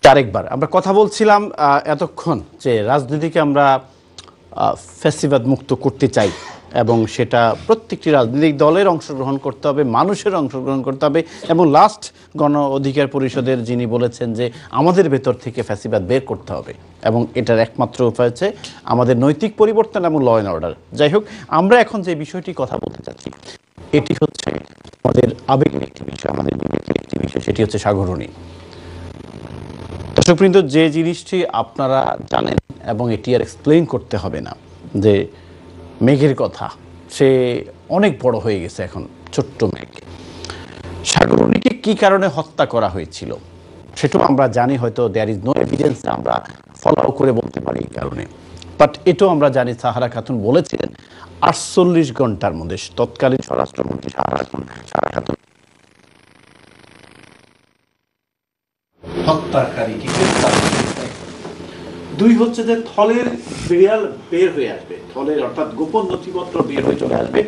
আরেকবার আমরা কথা বলছিলাম এতক্ষণ যে রাজনীতিকে আমরা ফ্যাসিবাদ মুক্ত করতে চাই এবং সেটা প্রত্যেকটি রাজনৈতিক দলের অংশগ্রহণ করতে হবে, মানুষের অংশগ্রহণ করতে হবে। এবং লাস্ট গণ অধিকার পরিষদের যিনি বলেছেন যে আমাদের ভেতর থেকে ফ্যাসিবাদ বের করতে হবে এবং এটার একমাত্র উপায় হচ্ছে আমাদের নৈতিক পরিবর্তন এবং ল অ্যান্ড অর্ডার। যাই হোক, আমরা এখন যে বিষয়টি কথা বলতে চাচ্ছি এটি হচ্ছে আমাদের আবেগের একটি বিষয়, আমাদের বিবেকের একটি বিষয়, সেটি হচ্ছে সাগরণী। দর্শকবৃন্দ, যে জিনিসটি আপনারা জানেন এবং এটি আর এক্সপ্লেইন করতে হবে না যে মেঘের কথা, সে অনেক বড় হয়ে গেছে এখন, ছোট্ট মেঘ। সাগরণীকে কি কারণে হত্যা করা হয়েছিল সেটাও আমরা জানি, হয়তো দেয়ার ইজ নো এভিডেন্স আমরা ফলো করে বলতে পারি এই কারণে। বাট এটাও আমরা জানি সাহারা খাতুন বলেছিলেন 48 ঘন্টার মধ্যে, তৎকালীন স্বরাষ্ট্রমন্ত্রী সাহারা খাতুন হত্যাকারীকে গ্রেফতার করতে। দুই হচ্ছে যে থলের বিড়াল বের হয়ে আসবে, থলের অর্থাৎ গোপন নথিপত্র বের হয়ে চলে আসবে,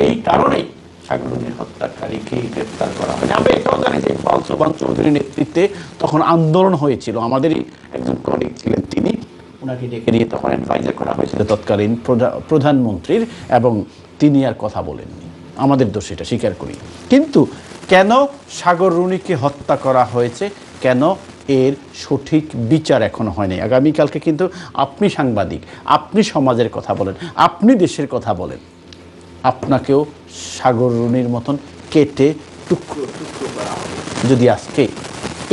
এই কারণেই সাগরণীর হত্যাকারীকে গ্রেফতার করা হয়। আমরা এটাও জানি যে ইকবাল সোবহান চৌধুরীর নেতৃত্বে তখন আন্দোলন হয়েছিল, আমাদেরই একজন কলিগ ছিলেন তিনি, ওনাকে ডেকে নিয়ে তখন অ্যাডভাইজার করা হয়েছিল তৎকালীন প্রধানমন্ত্রীর, এবং তিনি আর কথা বলেননি। আমাদের দোষ, এটা স্বীকার করি। কিন্তু কেন সাগররুনিকে হত্যা করা হয়েছে, কেন এর সঠিক বিচার এখনো হয়নি। আগামীকালকে কিন্তু আপনি সাংবাদিক, আপনি সমাজের কথা বলেন, আপনি দেশের কথা বলেন, আপনাকেও সাগররুনির মতন কেটে টুকরো টুকরো করা হবে যদি আজকে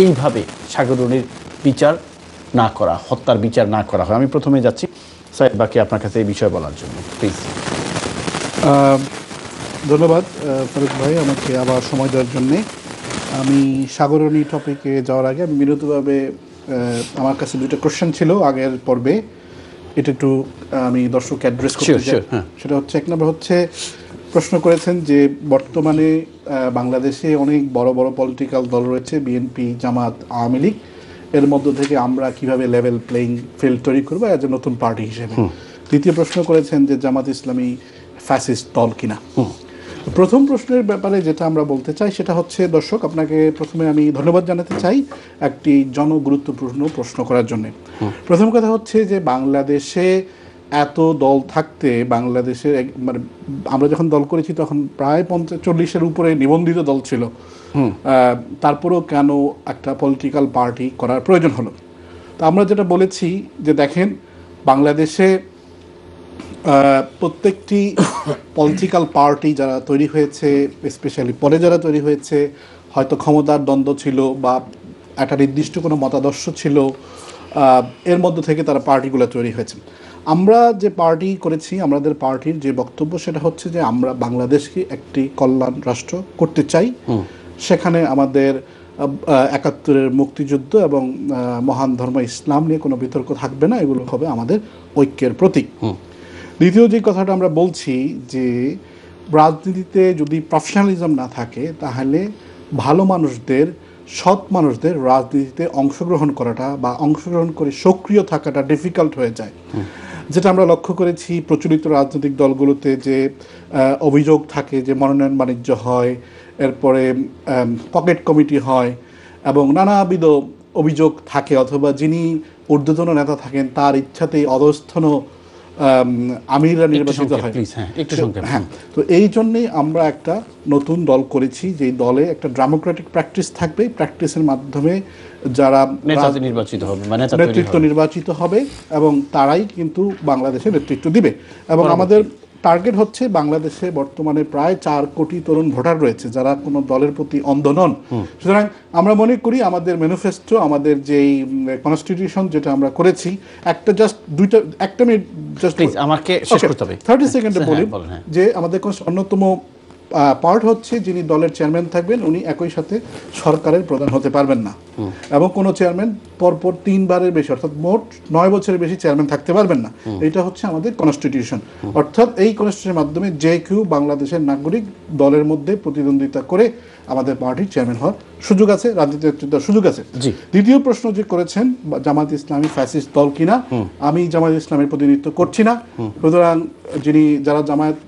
এইভাবে সাগররুনির বিচার না করা, হত্যার বিচার না করা হয়। আমি প্রথমে যাচ্ছি সাইদ বাকি আপনার কাছে এই বিষয় বলার জন্য, প্লিজ। ধন্যবাদ ফারুক ভাই আমাকে আবার সময় দেওয়ার জন্যে। আমি সাগরণী টপিকে যাওয়ার আগে আমি বিরতভাবে আমার কাছে দুটো কোশ্চেন ছিল আগের পর্বে, এটা একটু আমি দর্শককে অ্যাড্রেস করতে চাই। সেটা হচ্ছে, এক নম্বর হচ্ছে প্রশ্ন করেছেন যে বর্তমানে বাংলাদেশে অনেক বড় বড় পলিটিক্যাল দল রয়েছে, বিএনপি, জামাত, আওয়ামী লীগ, এর মধ্য থেকে আমরা কিভাবে লেভেল প্লেইং ফিল্ড তৈরি করবো অ্যাজ এ নতুন পার্টি হিসেবে। দ্বিতীয় প্রশ্ন করেছেন যে জামাত ইসলামী ফ্যাসিস্ট দল কিনা। প্রথম প্রশ্নের ব্যাপারে যেটা আমরা বলতে চাই সেটা হচ্ছে, দর্শক আপনাকে প্রথমে আমি ধন্যবাদ জানাতে চাই একটি জনগুরুত্বপূর্ণ প্রশ্ন করার জন্য। প্রথম কথা হচ্ছে যে বাংলাদেশে এত দল থাকতে, বাংলাদেশের মানে আমরা যখন দল করেছি তখন প্রায় 40-এর উপরে নিবন্ধিত দল ছিল, তারপরেও কেন একটা পলিটিক্যাল পার্টি করার প্রয়োজন হলো। তো আমরা যেটা বলেছি যে দেখেন, বাংলাদেশে প্রত্যেকটি পলিটিক্যাল পার্টি যারা তৈরি হয়েছে, স্পেশালি পরে যারা তৈরি হয়েছে, হয়তো ক্ষমতার দ্বন্দ্ব ছিল বা একটা নির্দিষ্ট কোনো মতাদর্শ ছিল, এর মধ্য থেকে তারা পার্টিগুলো তৈরি হয়েছে। আমরা যে পার্টি করেছি, আমাদের পার্টির যে বক্তব্য সেটা হচ্ছে যে আমরা বাংলাদেশকে একটি কল্যাণ রাষ্ট্র করতে চাই, সেখানে আমাদের ৭১-এর মুক্তিযুদ্ধ এবং মহান ধর্ম ইসলাম নিয়ে কোনো বিতর্ক থাকবে না, এগুলো হবে আমাদের ঐক্যের প্রতীক। দ্বিতীয় যে কথাটা আমরা বলছি যে রাজনীতিতে যদি প্রফেশনালিজম না থাকে তাহলে ভালো মানুষদের, সৎ মানুষদের রাজনীতিতে অংশগ্রহণ করাটা বা অংশগ্রহণ করে সক্রিয় থাকাটা ডিফিকাল্ট হয়ে যায়। যেটা আমরা লক্ষ্য করেছি প্রচলিত রাজনৈতিক দলগুলোতে, যে অভিযোগ থাকে যে মনোনয়ন বাণিজ্য হয়, এরপরে পকেট কমিটি হয় এবং নানাবিধ অভিযোগ থাকে, অথবা যিনি ঊর্ধ্বতন নেতা থাকেন তার ইচ্ছাতেই অধস্থন আমিররা নির্বাচিত হয়। হ্যাঁ, তো এই জন্যেই আমরা একটা নতুন দল করেছি, যে দলে একটা ডেমোক্রেটিক প্র্যাকটিস থাকবে, প্র্যাকটিসের মাধ্যমে যারা নেতৃত্ব নির্বাচিত হবে এবং তারাই কিন্তু বাংলাদেশে নেতৃত্ব দিবে। এবং আমাদের টার্গেট হচ্ছে, বাংলাদেশে বর্তমানে প্রায় 4 কোটি তরুণ ভোটার রয়েছে যারা কোনো দলের প্রতি অন্ধ নন। সুতরাং আমরা মনে করি আমাদের ম্যানিফেস্টো, আমাদের যেই কনস্টিটিউশন যেটা আমরা করেছি, একটা মিনিট জাস্ট আমাকে শেষ করতে হবে, 30 সেকেন্ডে বলি যে আমাদের অন্যতম পার্ট হচ্ছে যিনি দলের চেয়ারম্যান থাকবেন উনি একই সাথে সরকারের প্রধান হতে পারবেন না, এবং কোনো চেয়ারম্যান পরপর 3 বারের বেশি, অর্থাৎ মোট 9 বছরের বেশি চেয়ারম্যান থাকতে পারবেন না। এটা হচ্ছে আমাদের কনস্টিটিউশন। অর্থাৎ এই কনস্টিটিউশনের মাধ্যমে যে কেউ বাংলাদেশের নাগরিক দলের মধ্যে প্রতিদ্বন্দ্বিতা করে আমাদের পার্টির চেয়ারম্যান হওয়ার সুযোগ আছে, রাজনীতি নেতৃত্বের সুযোগ আছে। দ্বিতীয় প্রশ্ন যে করেছেন জামাত ইসলামী ফ্যাসিস্ট দল কিনা, আমি জামাত ইসলামের প্রতিনিধিত্ব করছি না, সুতরাং যারা জামায়াত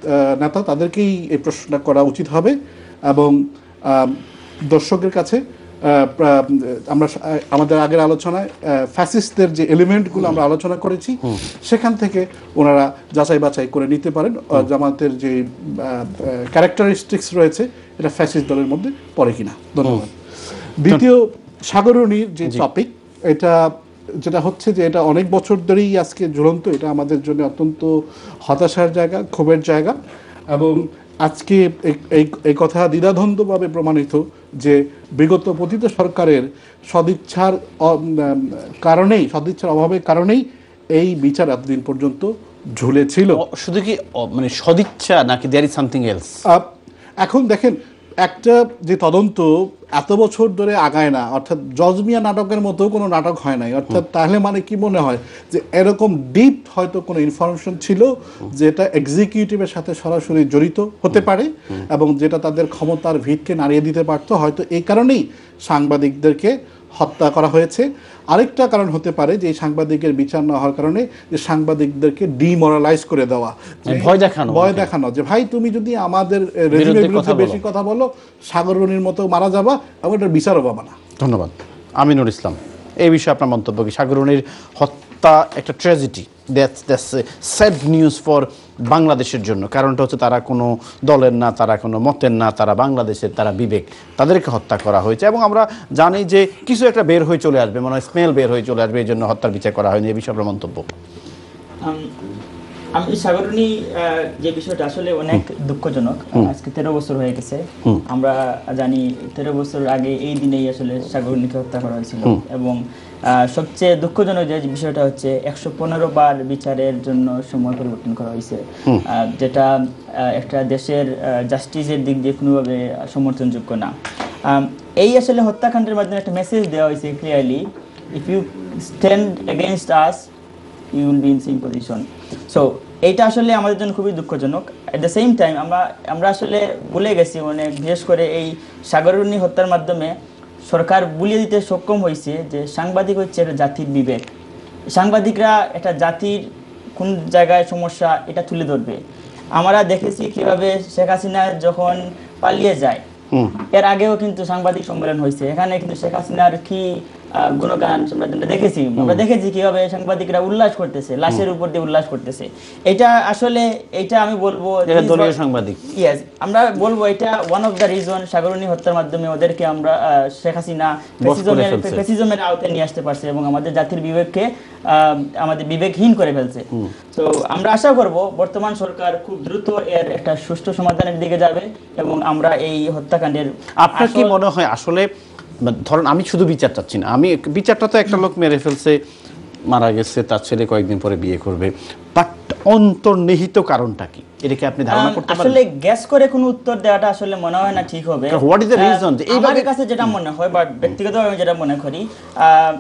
নেতা তাদেরকেই এই প্রশ্নটা করা উচিত হবে। এবং দর্শকের কাছে আমরা আমাদের আগের আলোচনায় ফ্যাসিস্টদের যে এলিমেন্টগুলো আমরা আলোচনা করেছি সেখান থেকে ওনারা যাচাই বাছাই করে নিতে পারেন জামাতের যে ক্যারেক্টারিস্টিক্স রয়েছে এটা ফ্যাসিস্ট দলের মধ্যে পড়ে কিনা। ধন্যবাদ। দ্বিতীয় সাগরণীর যে টপিক, এটা যেটা হচ্ছে যে এটা অনেক বছর ধরেই আজকে ঝুলন্ত, এটা আমাদের জন্য অত্যন্ত হতাশার জায়গা, ক্ষোভের জায়গা, এবং আজকে এই কথা দ্বিধাদ্বন্দ্বভাবে প্রমাণিত যে বিগত পতিত সরকারের সদিচ্ছার অভাবের কারণেই এই বিচার এতদিন পর্যন্ত ঝুলেছিল। শুধু কি মানে সদিচ্ছা নাকি দেয়ার ইজ সামথিং এলস? এখন দেখেন, একটা যে তদন্ত এত বছর ধরে আগায় না, অর্থাৎ জজমিয়া নাটকের মতো কোনো নাটক হয় নাই, অর্থাৎ তাহলে মানে কি মনে হয় যে এরকম ডিপ হয়তো কোনো ইনফরমেশন ছিল যেটা এক্সিকিউটিভের সাথে সরাসরি জড়িত হতে পারে এবং যেটা তাদের ক্ষমতার ভিতকে নাড়িয়ে দিতে পারতো, হয়তো এই কারণেই সাংবাদিকদেরকে হত্যা করা হয়েছে। আরেকটা কারণ হতে পারে যে এই সাংবাদিকের বিচার না হওয়ার কারণে যে সাংবাদিকদেরকে ডিমোরালাইজ করে দেওয়া, ভয় দেখানো যে ভাই তুমি যদি আমাদের রেজিমের বিরুদ্ধে বেশি কথা বলো সাগরণীর মতো মারা যাবা এবং এটার বিচারও পাবা না। ধন্যবাদ। আমিনুর ইসলাম, এই বিষয়ে আপনার মন্তব্য কি? সাগরণীর হত্যা একটা tragedy, that's sad news for বাংলাদেশের জন্য। কারণটা হচ্ছে তারা কোনো দলের না, তারা কোনো মতের না, তারা বাংলাদেশের, তারা বিবেক, তাদেরকে হত্যা করা হয়েছে এবং আমরা জানি যে কিছু একটা বের হয়ে চলে আসবে, মনে হয় স্মেল বের হয়ে চলে আসবে, এই জন্য হত্যার বিচার করা হয়নি। এই বিষয়ে আপনার মন্তব্য? আমি সাগরণী যে বিষয়টা আসলে অনেক দুঃখজনক। আজকে 13 বছর হয়ে গেছে। আমরা জানি 13 বছর আগে এই দিনেই আসলে সাগরণীকে হত্যা করা হয়েছিল এবং সবচেয়ে দুঃখজনক যে বিষয়টা হচ্ছে 115 বার বিচারের জন্য সময় পরিবর্তন করা হয়েছে, যেটা একটা দেশের জাস্টিসের দিক দিয়ে কোনোভাবে সমর্থনযোগ্য না। এই আসলে হত্যাকাণ্ডের মাধ্যমে একটা মেসেজ দেওয়া হয়েছে clearly, if you stand against us you will be in same position. So এইটা আসলে আমাদের জন্য খুবই দুঃখজনক। অ্যাট দ্য সেম টাইম আমরা আসলে ভুলে গেছি, মানে বিশেষ করে এই সাগরণী হত্যার মাধ্যমে সরকার বুলিয়ে দিতে সক্ষম হয়েছে যে সাংবাদিক হচ্ছে একটা জাতির বিবেক। সাংবাদিকরা একটা জাতির কোন জায়গায় সমস্যা এটা তুলে ধরবে। আমরা দেখেছি কিভাবে শেখ হাসিনা যখন পালিয়ে যায়, এর আগেও কিন্তু সাংবাদিক সম্মেলন হয়েছে, এখানে কিন্তু শেখ হাসিনার কি গুণগান আমরা দেখেছি কিভাবে সাংবাদিকরা উল্লাস করতেছে, লাশের উপর দিয়ে উল্লাস করতেছে। এটা আসলে এটা আমি বলবো দলীয় সাংবাদিক, ইয়েস, আমরা বলবো এটা ওয়ান অফ দ্য রিজন সাগরণী হত্যার মাধ্যমে ওদেরকে আমরা শেখ হাসিনা ফ্যাসিজমের আওতায় নিয়ে আসতে পারছে এবং আমাদের জাতির বিবেককে আমাদের বিবেকহীন করে ফেলছে। তো আমরা আশা করব বর্তমান সরকার খুব দ্রুত এর একটা সুষ্ঠু সমাধানের দিকে যাবে এবং আমরা এই হত্যাকাণ্ডের। আপনার কি মনে হয় আসলে, ধরেন আমি শুধু বিচার চাচ্ছি না, আমি বিচারটা তো একটা লোক মেরে ফেলছে, মারা গেছে, তার ছেলে কয়েকদিন পরে বিয়ে করবে, বাট অন্তর্নিহিত কারণটা কি এটাকে আপনি ধারণা করতে পারেন? আসলে গ্যাস করে কোনো উত্তর দেওয়াটা আসলে মনে হয় না ঠিক হবে। What is the reason? আমার কাছে যেটা মনে হয় বা ব্যক্তিগতভাবে আমি যেটা মনে করি,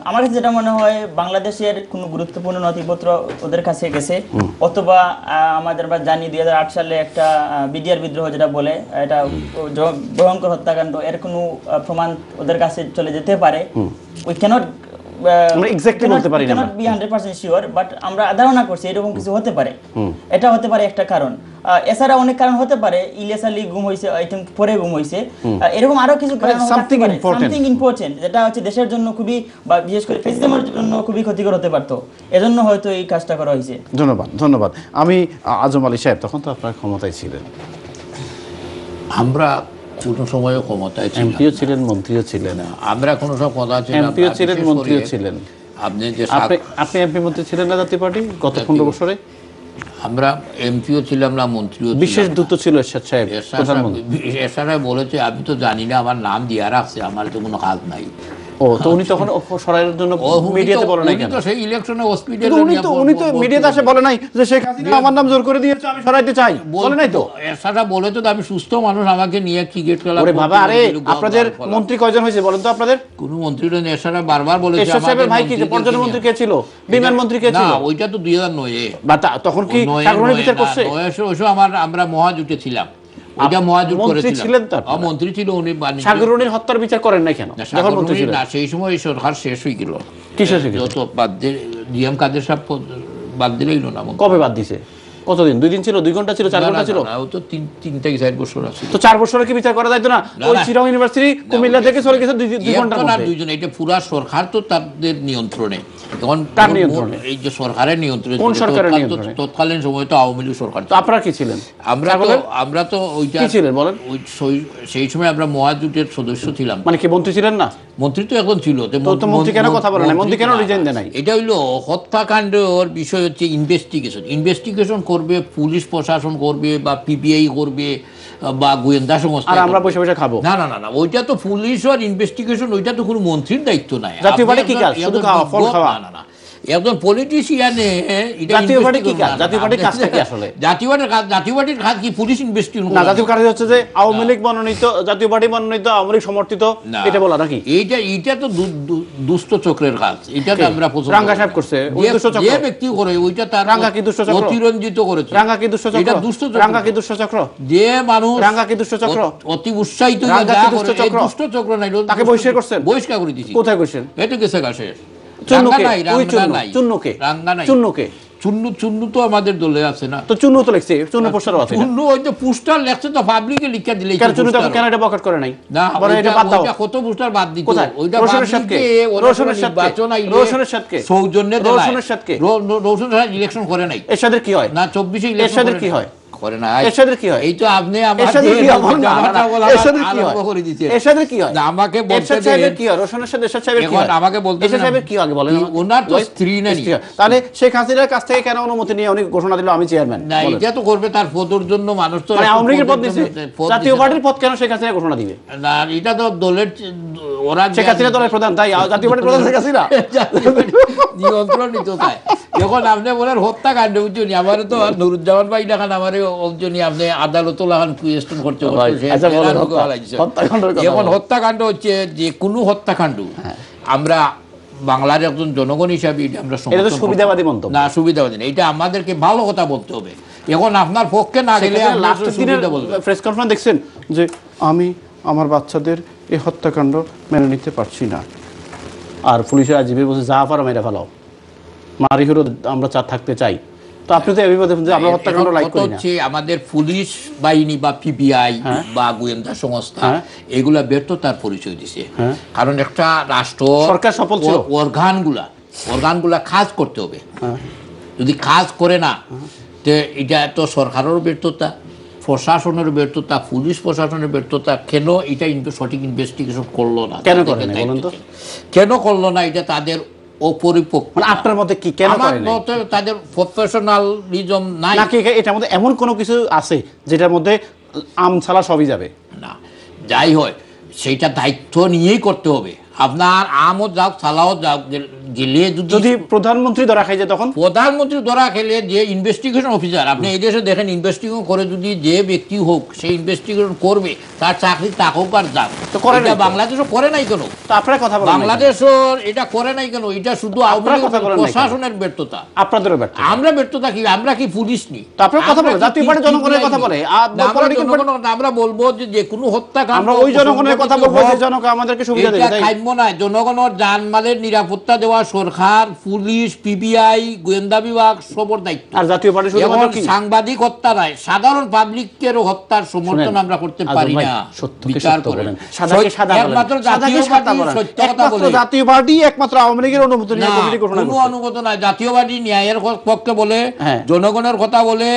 আমার কাছে যেটা মনে হয় বাংলাদেশের কোনো গুরুত্বপূর্ণ নথিপত্র ওদের কাছে গেছে, অথবা আমাদের বা জানি 2008 সালে একটা বিডিআর বিদ্রোহ যেটা বলে এটা ভয়ঙ্কর হত্যাকাণ্ড, এর কোনো প্রমাণ ওদের কাছে চলে যেতে পারে। উই ক্যানট আমরা এক্স্যাক্টলি বলতে পারি না, বি 100% শিওর, বাট আমরা ধারণা করছি এরকম কিছু হতে পারে। এটা হতে পারে একটা কারণ। এছাড়া অনেক কারণ হতে পারে, ইলিয়াস আলী গুম হয়েছে, আইটেম পরে গুম হয়েছে, এরকম আরো কিছু কারণ সামথিং ইম্পর্টেন্ট যেটা হচ্ছে দেশের জন্য খুবই বা বিশেষ করে ফেসিজমের জন্য খুবই ক্ষতিকর হতে পারতো, এজন্য হয়তো এই কাজটা করা হয়েছে। ধন্যবাদ। আমি আজম আলী সাহেব, তখন তো আপনার ক্ষমতায় ছিলেন, আমরা কোনো সময় ক্ষমতায় ছিলেন, এমপিও ছিলেন, মন্ত্রীও ছিলেন, আমরা কোনো সময় ক্ষমতা ছিলাম, এমপিও ছিলেন, মন্ত্রীও ছিলেন। আপনি এমপি মন্ত্রী ছিলেন না জাতীয় পার্টি গত 15 বছরে? আমরা এমপিও ছিলাম না, মন্ত্রীও। বিশেষ দূত ছিল এরশাদ সাহেব, প্রধানমন্ত্রী। এরশাদ সাহেব বলেছে আমি তো জানি না, আমার নাম দিয়া রাখছে, আমার তো কোনো কাজ নাই। ও তো উনি তখন সরাইয়ের জন্য মিডিয়াতে বলে নাই কেন? তো সেই ইলেকশনে হসপিটাল উনি তো মিডিয়াতে আসে বলে নাই যে শেখ হাসিনা আমার নাম জোর করে দিয়েছে, আমি সরাইতে চাই, বলে নাই তো? এরশাদা বলে তো আমি সুস্থ মানুষ, আমাকে নিয়ে ক্রিকেট খেলা। ওরে বাবা, আরে আপনাদের মন্ত্রী কয়জন হয়েছে বলেন তো? আপনাদের কোন মন্ত্রী নেই। এরশাদা বারবার বলেছে। এরশাদ সাহেবের ভাই কি পর্যটন মন্ত্রী কে ছিল? বিমান মন্ত্রী কে ছিল? না, ওইটা তো 2009 বা তখন কি সাগরণী বিচার করছে? আমরা মহাজোটে ছিলাম, ওইটা মহাজোট করেছিলেন। মন্ত্রী ছিল উনি। সাগরণীর হত্যার বিচার করেন নাই কেন? না, সেই সময় সরকার শেষ হয়ে গেল। কি শেষ হয়ে গেল? যত বাদ দিয়ে জিএম কাদের সাহেব বাদ দিলেই না। কবে বাদ দিছে? কতদিন? 2 দিন ছিল, 2 ঘন্টা ছিল, 4 ঘন্টা ছিল? না, ও তো 3 থেকে 4 বছর আছে। তো 4 বছরে কি বিচার করা যাইতো না? ওই চিরাং ইউনিভার্সিটি কুমিল্লা থেকে চলে গেছে 2 ঘন্টার না, মধ্যে। 2 জন, এটা পুরা সরকার তো তাদের নিয়ন্ত্রণে। এখন কার নিয়ন্ত্রণে? এই যে সরকারের নিয়ন্ত্রণে। কোন সরকারের নিয়ন্ত্রণে? তৎকালীন সময় তো আওয়ামী লীগ সরকার। তো আপনারা কি ছিলেন? আমরা তো ওইটা কি ছিলেন বলেন? সেই সময় আমরা মহাজোটের সদস্য ছিলাম। মানে কি মন্ত্রী ছিলেন না? মন্ত্রী তো এখন ছিল। তো মন্ত্রী কেন কথা বলে না? মন্ত্রী কেন রিজাইন দেয় নাই? এটা হইলো হত্যাকাণ্ডের বিষয় হচ্ছে ইনভেস্টিগেশন করবে, পুলিশ প্রশাসন করবে বা পিবিআই করবে বা গোয়েন্দা সংস্থা। আর আমরা বসে বসে খাবো? না, ওইটা তো পুলিশ আর ইনভেস্টিগেশন, ওইটা তো কোনো মন্ত্রীর দায়িত্ব নাই। জাতীয় পার্টি কি কাজ? শুধু খাওয়া, ফল খাওয়া? না, একজন পলিটিশিয়ানে জাতীয় পার্টি কি কাজ? জাতীয় পার্টির কাজটা কি আসলে? জাতীয় পার্টির কাজ কি? পুলিশ ইনভেস্টিগেশন না, জাতীয় পার্টি হচ্ছে যে আওয়ামী লীগ মনোনীত, জাতীয় পার্টি মনোনীত, আওয়ামী লীগ সমর্থিত, এটা বলা নাকি? এইটা তো দুষ্ট চক্রের কাজ। এটা তো আমরা রাঙ্গা সাহেব করছে, ওই দুষ্ট চক্র। যে ব্যক্তি করে ওইটা তার রাঙ্গা কি দুষ্ট চক্র? অতিরঞ্জিত করেছে। রাঙ্গা কি দুষ্ট চক্র? এটা দুষ্ট চক্র। রাঙ্গা কি দুষ্ট চক্র? যে মানুষ রাঙ্গা কি দুষ্ট চক্র? অতি উৎসাহিত রাঙ্গা কি দুষ্ট চক্র? দুষ্ট চক্র নাই, তাকে বহিষ্কার করছেন? বহিষ্কার করে দিয়েছি। কোথায় করছেন? এটা গেছে গাছে। চুন্নুকে? ওই চুন্নু চুন্নুকে? চুন্নু তো আমাদের দলে আছে না? তো চুন্নু তো লিখছে, চুন্নু পোস্টারও আছে। চুন্নু ওই যে পোস্টার লেখছে তো পাবলিকে লিখে দিলে। কেন চুন্নু তখন কেন এটা বয়কট করে নাই? না, বলে এটা বাদ দাও। কত পোস্টার বাদ দিত। কোথায়? ওইটা রোশনের সাথে রোশনের সাথে সৌজন্যে রোশনের সাথে রোশনের ইলেকশন করে নাই। এরশাদের কি হয়? না, 24 ইলেকশন এরশাদের কি হয়? করে না। এরশাদের কি হয়? এই তো আপনি আমার এরশাদের কি হয়? এরশাদের কি হয়? আরম্ভ করে দিয়েছেন। এরশাদের কি হয়? না, আমাকে বলতে এরশাদ সাহেবের কি হয়? রোশনের সাথে এরশাদ সাহেবের কি হয়? এখন আমাকে বলতে এরশাদ সাহেবের কি আগে বলেন? ওনার তো স্ত্রী নাই। তাহলে শেখ হাসিনার কাছ থেকে কেন অনুমতি নিয়ে উনি ঘোষণা দিল আমি চেয়ারম্যান? না, এটা তো করবে তার পদের জন্য। মানুষ তো মানে আওয়ামী লীগের পদ দিছে, জাতীয় পার্টির পদ কেন শেখ হাসিনা ঘোষণা দিবে? না, এটা তো দলের ওরা শেখ হাসিনা দলের প্রধান, তাই জাতীয় পার্টির প্রধান শেখ হাসিনা নিয়ন্ত্রণ নিত। তাই যখন আপনি বলেন হত্যাকাণ্ড, বুঝছেন, আমার তো নুরুজ্জামান ভাই দেখান আমার অবজনী আপনি আদালত কোয়েশ্চন করতে। এখন হত্যাকাণ্ড হচ্ছে যে কোনো হত্যাকাণ্ড আমরা বাংলার একজন জনগণ হিসাবে আমরা সুবিধাবাদী মন্তব্য না, সুবিধাবাদী না। এটা আমাদেরকে ভালো কথা বলতে হবে। এখন আপনার পক্ষে না গেলে প্রেস কনফারেন্স দেখছেন যে আমি আমার বাচ্চাদের এই হত্যাকাণ্ড মেনে নিতে পারছি না, আর পুলিশের আজীবী বলছে যা পারো মেরে ফেলাও, মারি হলো আমরা থাকতে চাই। তো আপনি তো অভিমত যে আমরা হত্যাকাণ্ড লাইক করি না। আমাদের পুলিশ বাহিনী বা পিবিআই বা গোয়েন্দা সংস্থা এগুলা ব্যর্থতার পরিচয় দিছে। কারণ একটা রাষ্ট্র সরকার সফল ছিল, অর্গানগুলা কাজ করতে হবে। যদি কাজ করে না, তো এটা তো সরকারের ব্যর্থতা, প্রশাসনের ব্যর্থতা, পুলিশ প্রশাসনের ব্যর্থতা। কেন এটা সঠিক ইনভেস্টিগেশন করলো না? কেন করলো না? এটা তাদের অপরিপক্ক। আপনার মতে কি কেন করে না? তাদের প্রফেশনালিজম নাই নাকি এটার মধ্যে এমন কোনো কিছু আছে যেটার মধ্যে আম ছাড়া সবই যাবে? না, যাই হয় সেইটা দায়িত্ব নিয়েই করতে হবে। আপনার আমও যাও, ছালাও যাও, গেলে যদি প্রধানমন্ত্রী ধরা খাই যায়, তখন প্রধানমন্ত্রী ধরা খেলে যে ইনভেস্টিগেশন অফিসার, আপনি এই দেশে দেখেন ইনভেস্টিগেশন করে যদি যে ব্যক্তি হোক সে ইনভেস্টিগেশন করবে, তার চাকরি থাকুক আর যাক। তো করে না, বাংলাদেশও করে নাই কেন? তো আপনারা কথা বলেন, বাংলাদেশও এটা করে নাই কেন? এটা শুধু প্রশাসনের ব্যর্থতা, আপনাদেরও ব্যর্থতা। আমরা ব্যর্থতা কি? আমরা কি পুলিশ নি? তো আপনারা কথা বলেন, জাতীয় পার্টি জনগণের কথা বলে, আমরা বলবো যে কোনো হত্যাকাণ্ড আমরা ওই জনগণের কথা বলবো যে জনগণ আমাদেরকে সুবিধা দেবে। এটা কাম্য নয়। জনগণের জানমালের নিরাপত্তা দেওয়া সরকার, পুলিশ, পিবিআই, গোয়েন্দা বিভাগ সবর দায়িত্ব। আর জাতীয় পার্টি শুধুমাত্র কি সাংবাদিক হত্যা নয়, সাধারণ পাবলিকের হত্যার সমর্থন আমরা করতে পারি না। বিচার করেন, একমাত্র জাতীয় পার্টি একমাত্র আওয়ামী লীগের অনুমতি নিয়ে কমিটি ঘোষণা করছে। কোনো অনুমতি নাই। জাতীয় পার্টি ন্যায়ের পক্ষে বলে, জনগণের কথা বলে,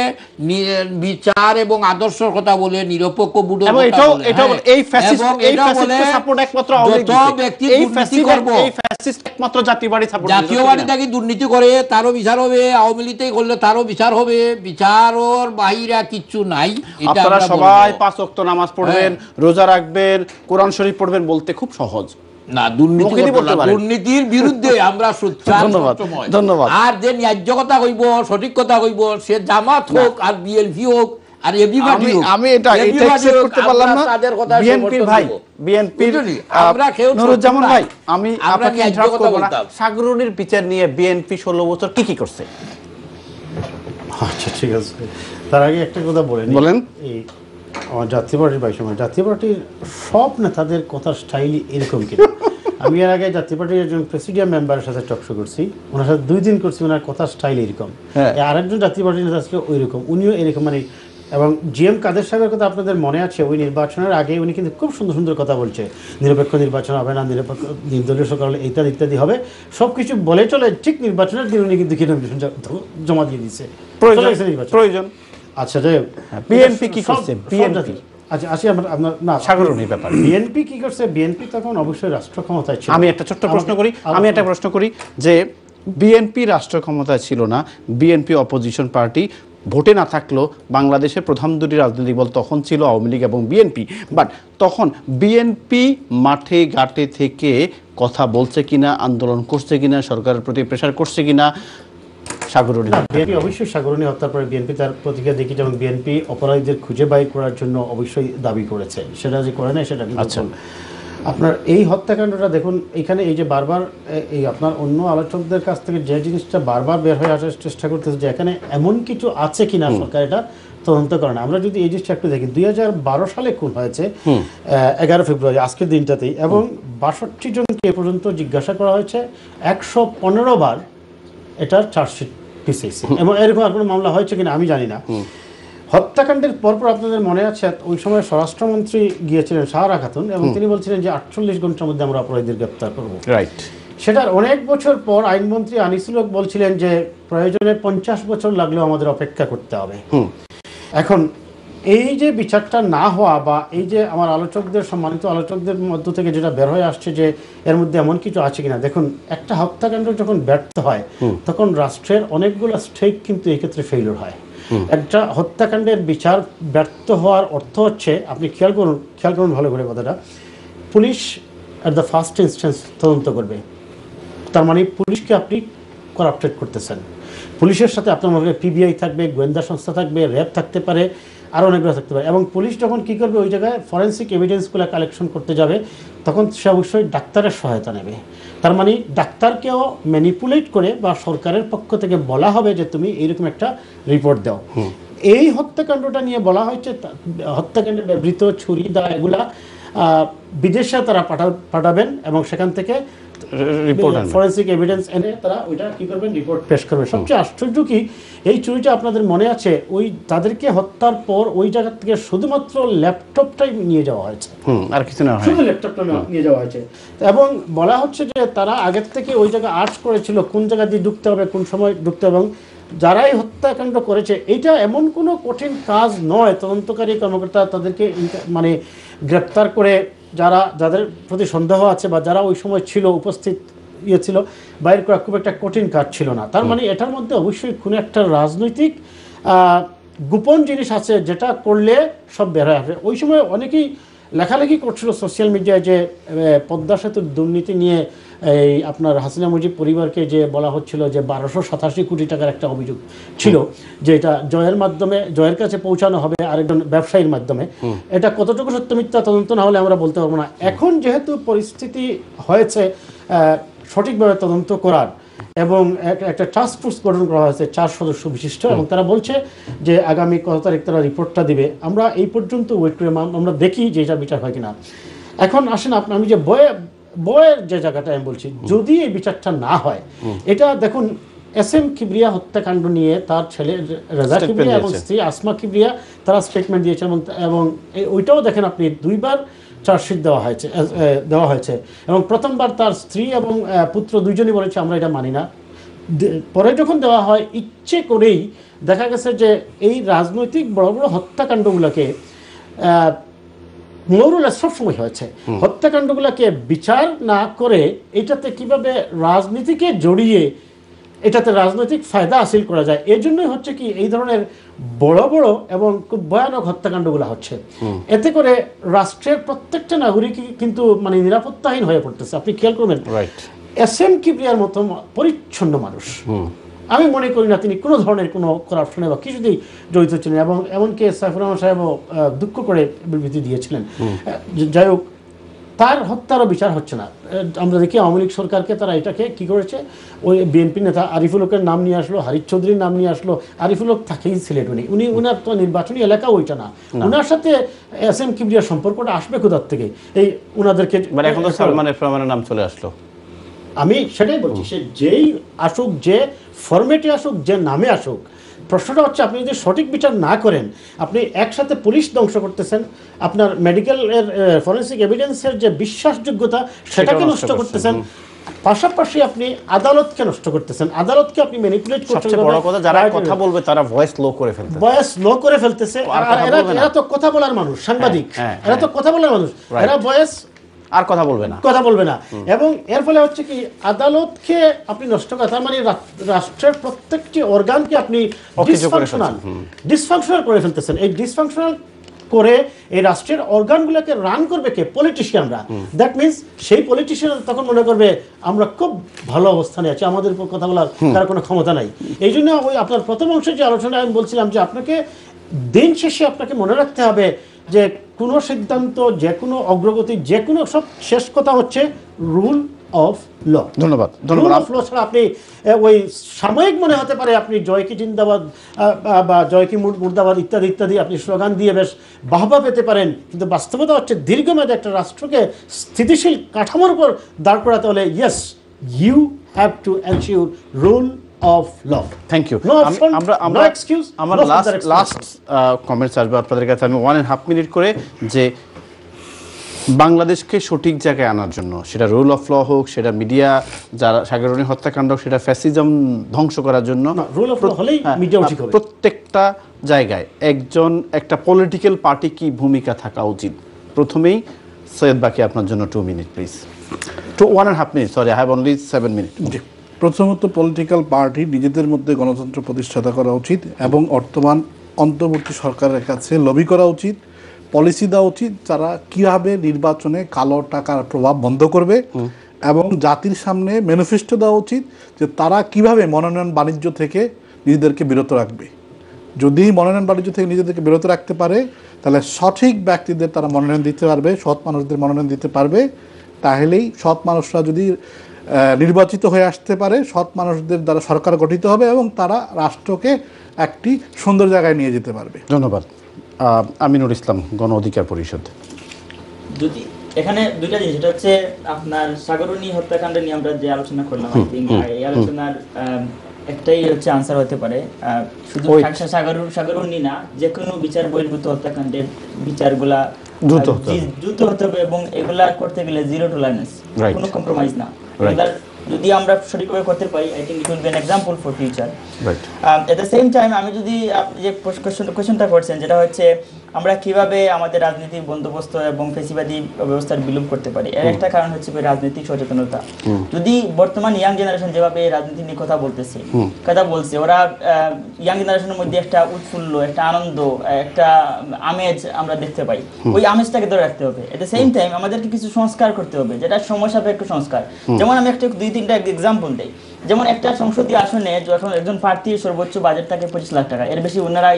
বিচার এবং আদর্শের কথা বলে, নিরপেক্ষ বুড়ো এই ফ্যাসিস্ট সাপোর্ট একমাত্র আওয়ামী লীগ। জাতীয় পার্টি থাকি দুর্নীতি করে তারও বিচার হবে, আওয়ামী লীগ করলে তারও বিচার হবে। বিচারের বাইরে কিচ্ছু নাই। আপনারা সবাই 5 ওয়াক্ত নামাজ পড়বেন, রোজা রাখবেন, কোরআন শরীফ পড়বেন বলতে খুব সহজ না। দুর্নীতির বিরুদ্ধে আমরা ধন্যবাদ। আর যে ন্যায্য কথা কইব, সঠিক কথা কইব, সে জামাত হোক আর বিএনপি হোক আর এবিবাডি হোক, আমি এটা অ্যাকসেপ্ট করতে পারলাম না। বিএনপির ভাই, বিএনপির নুরুজ্জামান ভাই, আমি আপনাকে ইন্টারাপ্ট করব না। সাগরুনির বিচার নিয়ে বিএনপি 16 বছর কি করছে? আচ্ছা, ঠিক আছে। তার আগে একটা কথা বলেন। এই আমার জাতীয় পার্টির সময় জাতীয় পার্টির সব নেতাদের কথার স্টাইলই এরকম কিনা আমি এর আগে জাতীয় পার্টির একজন প্রেসিডিয়াম মেম্বারের সাথে টকশো করছি, ওনার সাথে 2 দিন করছি, ওনার কথা স্টাইল এরকম। আরেকজন জাতীয় পার্টির নেতা আসলে ওই রকম, উনিও এরকম মানে। এবং জিএম কাদের সাহেবের কথা আপনাদের মনে আছে, ওই নির্বাচনের আগে উনি কিন্তু খুব সুন্দর সুন্দর কথা বলছে, নিরপেক্ষ নির্বাচন হবে না, নিরপেক্ষ নির্দলীয় সরকার হলে ইত্যাদি ইত্যাদি হবে, সব কিছু বলে চলে। ঠিক নির্বাচনের দিন উনি কিন্তু নমিনেশন জমা দিয়ে দিচ্ছে, প্রয়োজন। আচ্ছা যাই হোক, বিএনপি কি করছে? বিএনপি আচ্ছা আসি আপনার না সাগরণীর ব্যাপার। বিএনপি কি করছে? বিএনপি তখন অবশ্যই রাষ্ট্র ক্ষমতায় ছিল। আমি একটা ছোট্ট প্রশ্ন করি যে বিএনপি রাষ্ট্র ক্ষমতায় ছিল না, বিএনপি অপোজিশন পার্টি, ভোটে না থাকলেও বাংলাদেশের প্রধান দুটি রাজনৈতিক দল তখন ছিল আওয়ামী লীগ এবং বিএনপি। বাট তখন বিএনপি মাঠে ঘাটে থেকে কথা বলছে কিনা, আন্দোলন করছে কিনা, সরকারের প্রতি প্রেশার করছে কিনা? সাগরণী বিএনপি অবশ্যই সাগরণী হত্যার পরে বিএনপি তার প্রতিক্রিয়া দেখি, যেমন বিএনপি অপরাধীদের খুঁজে বাইর করার জন্য অবশ্যই দাবি করেছে, সেটা যে করে না সেটা কিন্তু আপনার এই হত্যাকাণ্ডটা দেখুন। এখানে এই যে বারবার এই আপনার অন্য আলোচকদের কাছ থেকে যে জিনিসটা বারবার বের হয়ে আসার চেষ্টা করতেছে যে এখানে এমন কিছু আছে কিনা সরকার এটা তদন্ত করে না। আমরা যদি এই জিনিসটা একটু দেখি, 2012 সালে খুন হয়েছে 11 ফেব্রুয়ারি, আজকের দিনটাতেই, এবং 62 জনকে এ পর্যন্ত জিজ্ঞাসা করা হয়েছে, 115 বার এটার চার্জশিট পিছিয়েছে, এবং এরকম আর কোনো মামলা হয়েছে কিনা আমি জানি না। হত্যাকাণ্ডের পরপর আপনাদের মনে আছে ওই সময় স্বরাষ্ট্রমন্ত্রী গিয়েছিলেন সাহারা খাতুন, এবং তিনি বলছিলেন যে 48 ঘন্টার মধ্যে আমরা অপরাধীদের গ্রেপ্তার করবো। রাইট। সেটার অনেক বছর পর আইনমন্ত্রী আনিসুল হক বলছিলেন যে প্রয়োজনে 50 বছর লাগলেও আমাদের অপেক্ষা করতে হবে। এখন এই যে বিচারটা না হওয়া, বা এই যে আমার আলোচকদের, সম্মানিত আলোচকদের মধ্য থেকে যেটা বের হয়ে আসছে যে এর মধ্যে এমন কিছু আছে কিনা, দেখুন একটা হত্যাকাণ্ড যখন ব্যর্থ হয় তখন রাষ্ট্রের অনেকগুলো স্টেক কিন্তু এই ক্ষেত্রে ফেইলিওর হয়। একটা হত্যাকাণ্ডের বিচার ব্যর্থ হওয়ার অর্থ হচ্ছে, আপনি খেয়াল করুন ভালো করে কথাটা, police at the first instance তদন্ত করবে, তার মানে পুলিশকে আপনি করাপ্টেড করতেছেন। পুলিশের সাথে আপনার মধ্যে পিবিআই থাকবে, গোয়েন্দা সংস্থা থাকবে, র্যাব থাকতে পারে, আরও অনেকগুলো থাকতে পারে। এবং পুলিশ যখন কী করবে, ওই জায়গায় ফরেন্সিক এভিডেন্সগুলো কালেকশন করতে যাবে, তখন সে অবশ্যই ডাক্তারের সহায়তা নেবে। তার মানে ডাক্তারকেও ম্যানিপুলেট করে বা সরকারের পক্ষ থেকে বলা হবে যে তুমি এইরকম একটা রিপোর্ট দাও। এই হত্যাকাণ্ডটা নিয়ে বলা হয়েছে, হত্যাকাণ্ডে ব্যবহৃত ছুরি দা এগুলা বিদেশে তারা পাঠাবেন, এবং সেখান থেকে ফরেন্সিক এভিডেন্স এনে তারা ওইটা কি করবেন, রিপোর্ট পেশ করবেন। সবচেয়ে আশ্চর্য কি, এই চুরিটা আপনাদের মনে আছে, ওই তাদেরকে হত্যার পর ওই জায়গা থেকে শুধুমাত্র ল্যাপটপটাই নিয়ে যাওয়া হয়েছে, আর কিছু না, শুধু ল্যাপটপটা নিয়ে যাওয়া হয়েছে। এবং বলা হচ্ছে যে তারা আগের থেকে ওই জায়গা আর্চ করেছিল কোন জায়গা দিয়ে ঢুকতে হবে, কোন সময় ঢুকতে হবে। এবং যারাই হত্যাকাণ্ড করেছে, এইটা এমন কোনো কঠিন কাজ নয়, তদন্তকারী কর্মকর্তা তাদেরকে মানে গ্রেপ্তার করে যাদের প্রতি সন্দেহ আছে বা যারা ওই সময় ছিল উপস্থিত ছিল, বাইর করা খুব একটা কঠিন কাজ ছিল না। তার মানে এটার মধ্যে অবশ্যই কোনো একটা রাজনৈতিক গোপন জিনিস আছে, যেটা করলে সব বের হয়ে আসবে। ওই সময় অনেকেই লেখালেখি করছিল সোশ্যাল মিডিয়ায় যে পদ্মা সেতুর দুর্নীতি নিয়ে এই আপনার হাসিনা মুজিব পরিবারকে যে বলা হচ্ছিল যে 1287 কোটি টাকার একটা অভিযোগ ছিল, যে এটা জয়ের কাছে পৌঁছানো হবে আরেকজন ব্যবসায়ীর মাধ্যমে। এটা কতটুকু সত্য মিথ্যা তদন্ত না হলে আমরা বলতে পারবো না। এখন যেহেতু পরিস্থিতি হয়েছে সঠিকভাবে তদন্ত করার, এবং একটা টাস্ক ফোর্স গঠন করা হয়েছে 4 সদস্য বিশিষ্ট, এবং তারা বলছে যে আগামী কত তারিখ তারা রিপোর্টটা দিবে। আমরা এই পর্যন্ত ওয়েট করে আমরা দেখি যে এটা বিচার হয় কিনা। এখন আসেন আমি যে বয়ের যে জায়গাটা আমি বলছি, যদি এই বিচারটা না হয়, এটা দেখুন এসএম কিবরিয়া হত্যাকাণ্ড নিয়ে তার ছেলে রেজা কিবরিয়া এবং স্ত্রী আসমা কিবরিয়া তারা স্টেটমেন্ট দিয়েছে, এবং ওইটাও দেখেন আপনি 2 বার চার্জশিট দেওয়া হয়েছে, এবং প্রথমবার তার স্ত্রী এবং পুত্র দুইজনই বলেছে আমরা এটা মানি না। পরে যখন দেওয়া হয়, ইচ্ছে করেই দেখা গেছে যে এই রাজনৈতিক বড় বড় হত্যাকাণ্ডগুলোকে মৌরুলা সবসময় হয়েছে, হত্যাকাণ্ডগুলোকে বিচার না করে এটাতে কিভাবে রাজনীতিকে জড়িয়ে এটাতে রাজনৈতিক ফায়দা হাসিল করা যায়, এই জন্যই হচ্ছে কি এই ধরনের বড় বড় এবং খুব ভয়ানক হত্যাকাণ্ডগুলো হচ্ছে। এতে করে রাষ্ট্রের প্রত্যেকটা নাগরিকই কিন্তু মানে নিরাপত্তাহীন হয়ে পড়তেছে। আপনি খেয়াল করবেন, এসএম কিবরিয়ার মতো পরিচ্ছন্ন মানুষ, আমি মনে করি না তিনি কোনো ধরনের কোনো করাপশনে বা কিছুতেই জড়িত ছিলেন, এবং এমনকি সাইফুর রহমান সাহেবও দুঃখ করে বিবৃতি দিয়েছিলেন। যাই হোক, তার হত্যারও বিচার হচ্ছে না। আমরা দেখি আওয়ামী লীগ সরকারকে তারা এটাকে কি করেছে, ওই বিএনপি নেতা আরিফুল হকের নাম নিয়ে আসলো, হারিস চৌধুরীর নাম নিয়ে আসলো। আরিফুল হক থাকেই সিলেট, উনি উনার তো নির্বাচনী এলাকা ওইটা না, উনার সাথে এস এম কিবরিয়ার সম্পর্কটা আসবে কোথার থেকে? এই উনাদেরকে মানে এখন তো সালমানের নাম চলে আসলো। আমি সেটাই বলছি, সে যেই আসুক, যে ফরম্যাটে আসুক, যে নামে আসুক, প্রশ্নটা হচ্ছে আপনি যদি সঠিক বিচার না করেন, আপনি একসাথে পুলিশ ধ্বংস করতেছেন, আপনার মেডিকেল এর ফরেন্সিক এভিডেন্সের যে বিশ্বাসযোগ্যতা সেটাকে নষ্ট করতেছেন, পাশাপাশি আপনি আদালতকে নষ্ট করতেছেন, আদালতকে আপনি ম্যানিপুলেট করছেন। সবচেয়ে বড় কথা, যারা কথা বলবে তারা ভয়েস লো করে ফেলতেছে, আর এরা তো কথা বলার মানুষ, সাংবাদিক, এরা তো কথা বলার মানুষ, এরা ভয়েস আর কথা বলবে না। এবং এর ফলে হচ্ছে কি, আদালতকে আপনি নষ্ট করা, তার মানে রাষ্ট্রের প্রত্যেকটি অর্গানকে আপনি ডিসফাংশনাল করে ফেলতেছেন। এই ডিসফাংশনাল করে এই রাষ্ট্রের অর্গানগুলোকে রান করবে কে? পলিটিশিয়ানরা। দ্যাট মিনস সেই পলিটিশিয়ান তখন মনে করবে আমরা খুব ভালো অবস্থানে আছি, আমাদের উপর কথা বলার তার কোনো ক্ষমতা নাই। এই জন্য ওই আপনার প্রথম অংশে যে আলোচনা আমি বলছিলাম যে আপনাকে দিন শেষে আপনাকে মনে রাখতে হবে যে কোনো সিদ্ধান্ত, যে কোনো অগ্রগতি, যে কোনো সব শেষ কথা হচ্ছে রুল অফ ল। ধন্যবাদ। রুল অফ ল ছাড়া আপনি ওই সাময়িক মনে হতে পারে আপনি জয় কি জিন্দাবাদ বা জয় কি মুর্দাবাদ ইত্যাদি ইত্যাদি আপনি স্লোগান দিয়ে বেশ বাহবা পেতে পারেন, কিন্তু বাস্তবতা হচ্ছে দীর্ঘমেয়াদে একটা রাষ্ট্রকে স্থিতিশীল কাঠামোর উপর দাঁড় করাতে হলে yes, you have to ensure rule of law. Thank you. আমার লাস্ট কমেন্টস আসবে আপনাদের কাছে। আমি 1.5 মিনিট করে, যে বাংলাদেশকে সঠিক জায়গায় আনার জন্য, সেটা রুল অফ ল হোক, সেটা মিডিয়া যারা সাগরণী হত্যাকাণ্ড, সেটা ফ্যাসিজম ধ্বংস করার জন্য, রুল অফ ল হলেই মিডিয়া ঠিক হবে। প্রত্যেকটা জায়গায় একটা পলিটিক্যাল পার্টি কি ভূমিকা থাকা উচিত? প্রথমেই সৈয়দ বাকি, আপনার জন্য 2 minute please. 1.5 minute, sorry, I have only 7 minute. প্রথমত পলিটিক্যাল পার্টি নিজেদের মধ্যে গণতন্ত্র প্রতিষ্ঠাতা করা উচিত এবং অন্তর্বর্তী সরকারের কাছে লবি করা উচিত, পলিসি দেওয়া উচিত, যারা কীভাবে নির্বাচনে কালো টাকার প্রভাব বন্ধ করবে, এবং জাতির সামনে ম্যানিফেস্টো দেওয়া উচিত যে তারা কিভাবে মনোনয়ন বাণিজ্য থেকে নিজেদেরকে বিরত রাখবে। যদি মনোনয়ন বাণিজ্য থেকে নিজেদেরকে বিরত রাখতে পারে, তাহলে সঠিক ব্যক্তিদের তারা মনোনয়ন দিতে পারবে, সৎ মানুষদের মনোনয়ন দিতে পারবে। তাহলেই সৎ মানুষরা যদি নির্বাচিত হয়ে আসতে পারে, সৎ মানুষদের দ্বারা সরকার গঠিত হবে এবং তারা রাষ্ট্রকে একটি সুন্দর জায়গায় নিয়ে যেতে পারবে। ধন্যবাদ। আমিনুল ইসলাম, গণ অধিকার পরিষদ। যদি এখানে দুইটা জিনিস, এটা হচ্ছে আপনার সাগরণী হত্যাকাণ্ড নিয়ে আমরা যে আলোচনা করলাম, এই আলোচনার একটাই হচ্ছে আনসার হতে পারে, শুধু সাগরণী না, যে কোনো বিচার বহির্ভূত হত্যাকাণ্ডের বিচারগুলা দ্রুত হতে হবে এবং এগুলা করতে গেলে জিরো টলারেন্স, কোনো কম্প্রোমাইজ না। যদি আমরা সঠিকভাবে করতে পারি, I think it will be an example for future. At the same time আমি যদি আপনি যে কোয়েশ্চনটা করছেন, যেটা হচ্ছে আমরা কিভাবে আমাদের রাজনীতির বন্দোবস্ত এবং ফেসিবাদী ব্যবস্থার বিলোপ করতে পারি, এর একটা কারণ হচ্ছে রাজনৈতিক সচেতনতা। যদি বর্তমান ইয়াং জেনারেশন যেভাবে রাজনীতি নিয়ে কথা বলছে, ওরা ইয়াং জেনারেশনের মধ্যে একটা উৎফুল্ল, একটা আনন্দ, একটা আমেজ আমরা দেখতে পাই। ওই আমেজটাকে ধরে রাখতে হবে। এট দ্য সেম টাইম আমাদেরকে কিছু সংস্কার করতে হবে, যেটা সময় সাপেক্ষ সংস্কার। যেমন আমি একটা 2-3টা এক্সাম্পল দিই। যেমন একটা সংসদীয় আসনে যখন একজন প্রার্থীর সর্বোচ্চ বাজেট থাকে 25 লাখ টাকা, এর বেশি ওনারা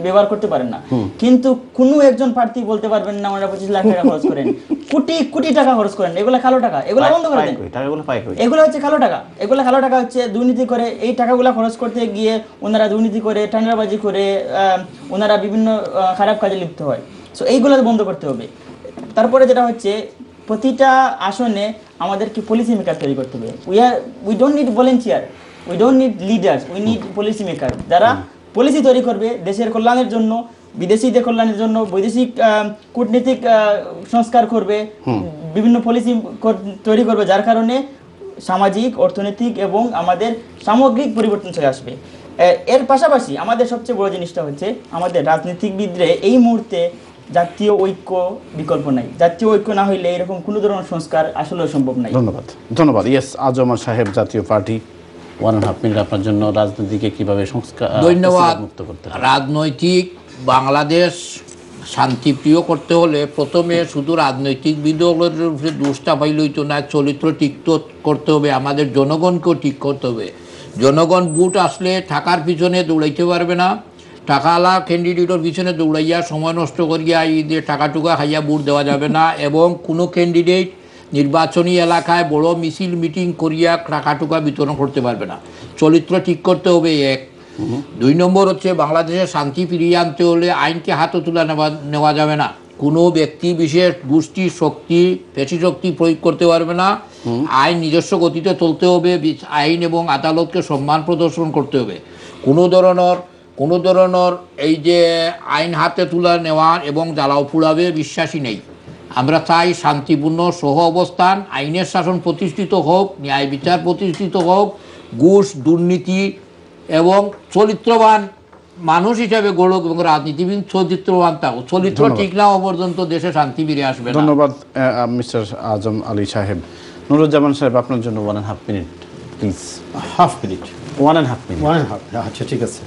ব্যবহার করতে পারেন না। কিন্তু কোনো একজন প্রার্থী বলতে পারবেন না ওনারা 25 লাখ টাকা খরচ করেন, কোটি কোটি টাকা খরচ করেন। এগুলো কালো টাকা, এগুলো বন্ধ করে দেন। এগুলো হচ্ছে কালো টাকা, এগুলো কালো টাকা হচ্ছে দুর্নীতি করে। এই টাকাগুলো খরচ করতে গিয়ে ওনারা দুর্নীতি করে, টেন্ডারবাজি করে, ওনারা বিভিন্ন খারাপ কাজে লিপ্ত হয়। সো এইগুলো বন্ধ করতে হবে। তারপরে যেটা হচ্ছে, প্রতিটা আসনে আমাদেরকে পলিসি মেকার তৈরি করতে হবে। We don't need volunteer, we don't need leaders, we need policy maker, যারা পলিসি তৈরি করবে দেশের কল্যাণের জন্য, বিদেশিদের কল্যাণের জন্য, বৈদেশিক কূটনীতিক সংস্কার করবে, বিভিন্ন পলিসি তৈরি করবে, যার কারণে সামাজিক, অর্থনৈতিক এবং আমাদের সামগ্রিক পরিবর্তন চলে আসবে। এর পাশাপাশি আমাদের সবচেয়ে বড় জিনিসটা হচ্ছে, আমাদের রাজনীতিবিদরে এই মুহূর্তে জাতীয় ঐক্য বিকল্প নাই। জাতীয় ঐক্য না হইলে এরকম কোনো ধরনের সংস্কার আসলে সম্ভব নাই। ধন্যবাদ। ইয়েস, আজমা সাহেব, জাতীয় পার্টি, 1.5 মিনিট আপনার জন্য। রাজনীতিকে কিভাবে সংস্কার, ধন্যবাদ। রাজনৈতিক বাংলাদেশ শান্তিপ্রিয় করতে হলে প্রথমে শুধু রাজনৈতিক বিদলের উপরে দোষটা পাইলেই তো না, চরিত্র ঠিক করতে হবে, আমাদের জনগণকেও ঠিক করতে হবে। জনগণ ভোট আসলে টাকার পিছনে দৌড়াইতে পারবে না, টাকাওয়ালা ক্যান্ডিডেটের পিছনে দৌড়াইয়া সময় নষ্ট করিয়া এই যে টাকা টুকা খাইয়া ভোট দেওয়া যাবে না, এবং কোনো ক্যান্ডিডেট নির্বাচনী এলাকায় বড় মিছিল মিটিং করিয়া টাকা টুকা বিতরণ করতে পারবে না। চরিত্র ঠিক করতে হবে এক। 2 নম্বর হচ্ছে বাংলাদেশে শান্তি ফিরিয়ে আনতে হলে আইনকে হাতে তুলে নেওয়া যাবে না। কোনো ব্যক্তি বিশেষ গোষ্ঠীর শক্তি পেশি শক্তি প্রয়োগ করতে পারবে না। আইন নিজস্ব গতিতে চলতে হবে, আইন এবং আদালতকে সম্মান প্রদর্শন করতে হবে। কোনো ধরনের এই যে আইন হাতে তুলে নেওয়া এবং জ্বালাও পুড়াবে বিশ্বাসী নেই। আমরা চাই শান্তিপূর্ণ সহ অবস্থান, আইনের শাসন প্রতিষ্ঠিত হোক, ন্যায় বিচার প্রতিষ্ঠিত হোক, ঘুষ দুর্নীতি এবং চরিত্রবান মানুষ হিসাবে গড়ুক, এবং রাজনীতিবিদ চরিত্রবান থাকুক। চরিত্র ঠিক না হওয়া পর্যন্ত দেশে শান্তি ফিরে আসবে না। ধন্যবাদ মিস্টার আজম আলী সাহেব। নুরুজ্জামান সাহেব, আপনার জন্য 1.5 minute please. Half minute 1.5 minute. 1.5, আচ্ছা ঠিক আছে।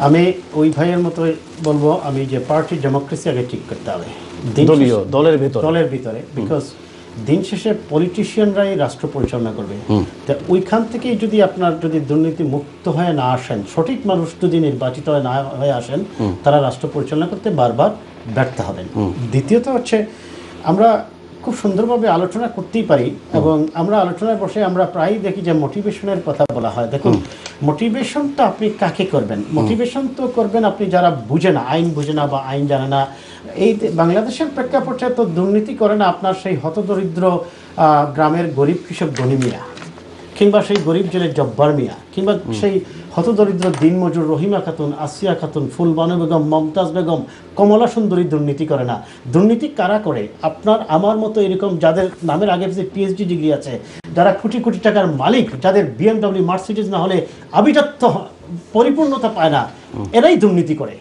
আমি ওই ভাইয়ের মতো বলবো, আমি যে পার্টি ডেমোক্রেসি আগে ঠিক করতে হবে দলের ভিতরে, বিকজ দিন শেষে পলিটিশিয়ানরাই রাষ্ট্র পরিচালনা করবে। তা ওইখান থেকেই যদি আপনার যদি দুর্নীতি মুক্ত হয়ে না আসেন, সঠিক মানুষ যদি নির্বাচিত হয়ে না হয়ে আসেন, তারা রাষ্ট্র পরিচালনা করতে বারবার ব্যর্থ হবেন। দ্বিতীয়ত হচ্ছে, আমরা খুব সুন্দরভাবে আলোচনা করতেই পারি, এবং আমরা আলোচনায় বসে আমরা প্রায়ই দেখি যে মোটিভেশনের কথা বলা হয়। দেখুন, মোটিভেশনটা আপনি কাকে করবেন? মোটিভেশন তো করবেন আপনি যারা বুঝে না, আইন বুঝে না বা আইন জানে না। এই বাংলাদেশের প্রেক্ষাপটে তো দুর্নীতি করে না আপনার সেই হতদরিদ্র গ্রামের গরিব কৃষক গনি মিয়া, কিংবা সেই গরিব জেলের জব্বার মিয়া, কিংবা সেই হতদরিদ্র দিনমজুর রহিমা খাতুন, আসিয়া খাতুন, ফুলবানু বেগম, মমতাজ বেগম, কমলা সুন্দরী দুর্নীতি করে না। দুর্নীতি কারা করে? আপনার আমার মতো এরকম যাদের নামের আগে যে পিএইচডি ডিগ্রি আছে, যারা কোটি কোটি টাকার মালিক, যাদের বিএমডব্লিউ মার্সিডিজ না হলে আভিজাত্য পরিপূর্ণতা পায় না, এরাই দুর্নীতি করে।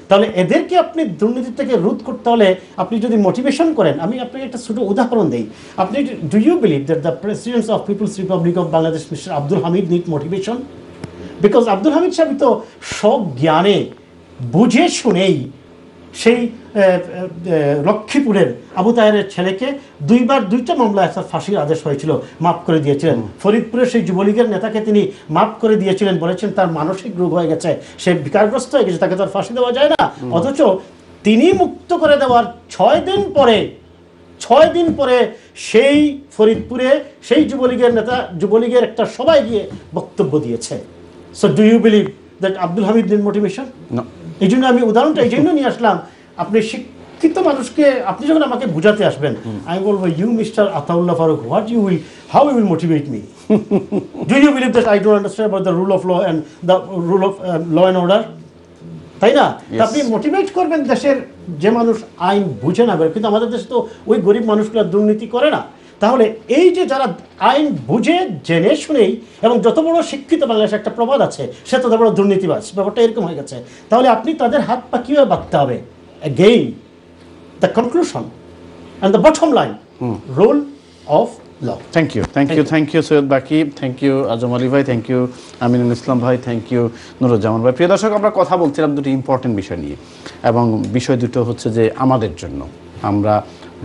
তাহলে এদেরকে আপনি দুর্নীতি থেকে রোধ করতে হলে আপনি যদি মোটিভেশন করেন, আমি আপনাকে একটা ছোট উদাহরণ দিই। আপনি do you believe that the president of People's Republic of Bangladesh Mister Abdul Hamid need motivation? Because Abdul Hamid sahib তো সব জ্ঞানে বুঝে শুনেই সেই লক্ষ্মীপুরের আবু তাহেরের ছেলেকে 2টা মামলা একটা ফাঁসির আদেশ হয়েছিল, মাফ করে দিয়েছিলেন। ফরিদপুরের সেই যুবলীগের নেতাকে তিনি মাফ করে দিয়েছিলেন, বলেছেন তার মানসিক রোগ হয়ে গেছে, সে বিকারগ্রস্ত হয়ে গেছে, তাকে তো আর ফাঁসি দেওয়া যায় না। অথচ তিনি মুক্ত করে দেওয়ার 6 দিন পরে সেই ফরিদপুরে সেই যুবলীগের নেতা, যুবলীগের একটা সবাই গিয়ে বক্তব্য দিয়েছে। So do you believe that Abdul Hamid need motivation? এই জন্য আমি উদাহরণটা এই জন্য নিয়ে আসলাম। আপনি শিক্ষিত মানুষকে আপনি যখন আমাকে বুঝাতে আসবেন, আমি বলবো, you Mister Ataullah Farooq, how you will motivate me? Do you believe that I don't understand about the rule of law and the rule of law and order? তাই না? আপনি মোটিভেট করবেন দেশের যে মানুষ আইন বুঝে না, কিন্তু আমাদের দেশে তো ওই গরিব মানুষগুলো দুর্নীতি করে না। তাহলে এই যে যারা আইন বুঝে জেনে শুনেই, এবং যত বড় শিক্ষিত, বাংলাদেশে একটা প্রবাদ আছে, সে তত বড় দুর্নীতিবাজ, ব্যাপারটা এরকম হয়ে গেছে। তাহলে আপনি তাদের হাত পা কীভাবে বাঁধতে হবে? Again, the conclusion and the bottom line, rule of law. Thank you Syed বাকি, থ্যাংক ইউ আজম আলী ভাই, থ্যাংক ইউ আমিনুল ইসলাম ভাই, থ্যাংক ইউ নুরুজ্জামান ভাই। প্রিয় দর্শক, আমরা কথা বলছিলাম দুটি ইম্পর্টেন্ট বিষয় নিয়ে, এবং বিষয় দুটো হচ্ছে যে আমাদের জন্য, আমরা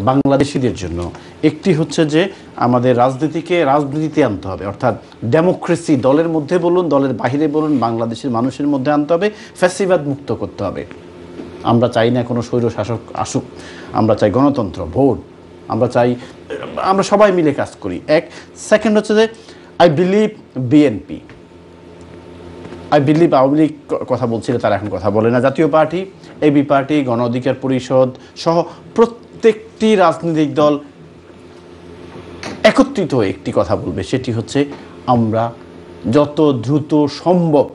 বাংলাদেশিদের জন্য। একটি হচ্ছে যে আমাদের রাজনীতিতে আনতে হবে, অর্থাৎ ডেমোক্রেসি দলের মধ্যে বলুন, দলের বাইরে বলুন, বাংলাদেশের মানুষের মধ্যে আনতে হবে, ফ্যাসিবাদ মুক্ত করতে হবে। আমরা চাই না কোনো স্বৈর শাসক আসুক, আমরা চাই গণতন্ত্র, ভোট, আমরা চাই আমরা সবাই মিলে কাজ করি। সেকেন্ড হচ্ছে যে I believe BNP, I believe Awami League কথা বলছিল, তারা এখন কথা বলে না, জাতীয় পার্টি, এবি পার্টি, গণ অধিকার পরিষদ সহ প্রত্যেকটি রাজনৈতিক দল একত্রিত হয়ে একটি কথা বলবে, সেটি হচ্ছে আমরা যত দ্রুত সম্ভব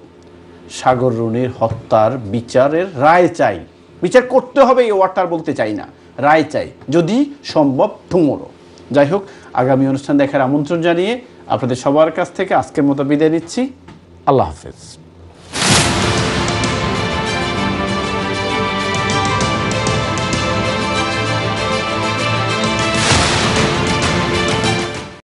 সাগর রুনির হত্যার বিচারের রায় চাই। বিচার করতে হবে, এই ওয়ার্ডটা বলতে চাই না, রায় চাই, যদি সম্ভব টুমোরো। যাই হোক, আগামী অনুষ্ঠান দেখার আমন্ত্রণ জানিয়ে আপনাদের সবার কাছ থেকে আজকের মতো বিদায় নিচ্ছি। আল্লাহ হাফেজ।